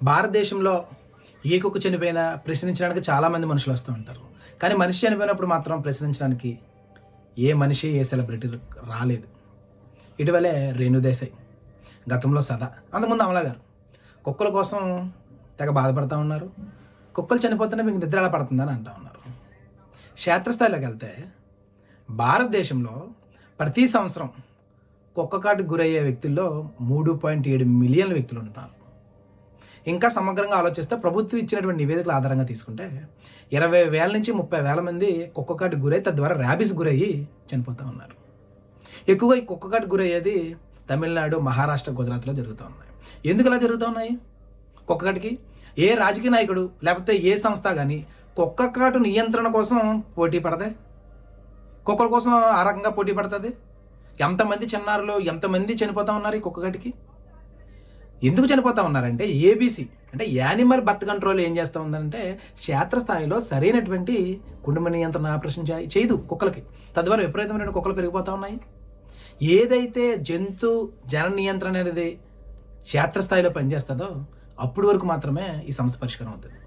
భారతదేశంలో ఏ కుక్క చనిపోయినా ప్రశ్నించడానికి చాలామంది మనుషులు వస్తూ ఉంటారు. కానీ మనిషి చనిపోయినప్పుడు మాత్రం ప్రశ్నించడానికి ఏ మనిషి, ఏ సెలబ్రిటీ రాలేదు. ఇటీవలే రేణుదేశాయ్, గతంలో సదా, అంతకుముందు అమలా గారు కుక్కల కోసం తెగ బాధపడతా ఉన్నారు. కుక్కలు చనిపోతేనే మీకు నిద్ర ఎలా పడుతుందని అంటా ఉన్నారు. క్షేత్రస్థాయిలోకి వెళ్తే భారతదేశంలో ప్రతి సంవత్సరం కుక్క కాటుకు గురయ్యే వ్యక్తుల్లో 3.7 మిలియన్ల వ్యక్తులు ఉన్నారు. ఇంకా సమగ్రంగా ఆలోచిస్తే ప్రభుత్వం ఇచ్చినటువంటి నివేదికల ఆధారంగా తీసుకుంటే 20,000 నుంచి 30,000 మంది కుక్క కాటుకు గురై తద్వారా ర్యాబీస్ గురయ్యి చనిపోతూ ఉన్నారు. ఎక్కువగా ఈ కుక్క కాటుకు గురయ్యేది తమిళనాడు, మహారాష్ట్ర, గుజరాత్లో జరుగుతూ ఉన్నాయి. ఎందుకు ఇలా జరుగుతూ ఉన్నాయి? కుక్క కాటుకి ఏ రాజకీయ నాయకుడు లేకపోతే ఏ సంస్థ కానీ కుక్క కాటు నియంత్రణ కోసం పోటీ పడదే? కుక్కల కోసం ఆ రకంగా పోటీ పడుతుంది? ఎంతమంది చిన్నారులు, ఎంతమంది చనిపోతూ ఉన్నారు ఈ కుక్క కాటుకి? ఎందుకు చనిపోతా ఉన్నారంటే ఏబీసీ అంటే యానిమల్ బర్త్ కంట్రోల్ ఏం చేస్తూ ఉందంటే క్షేత్రస్థాయిలో సరైనటువంటి కుటుంబ నియంత్రణ ఆపరేషన్ చేయదు కుక్కలకి. తద్వారా విపరీతమైన కుక్కలు పెరిగిపోతూ ఉన్నాయి. ఏదైతే జన నియంత్రణ అనేది క్షేత్రస్థాయిలో పనిచేస్తుందో అప్పటి వరకు మాత్రమే ఈ సమస్య పరిష్కారం అవుతుంది.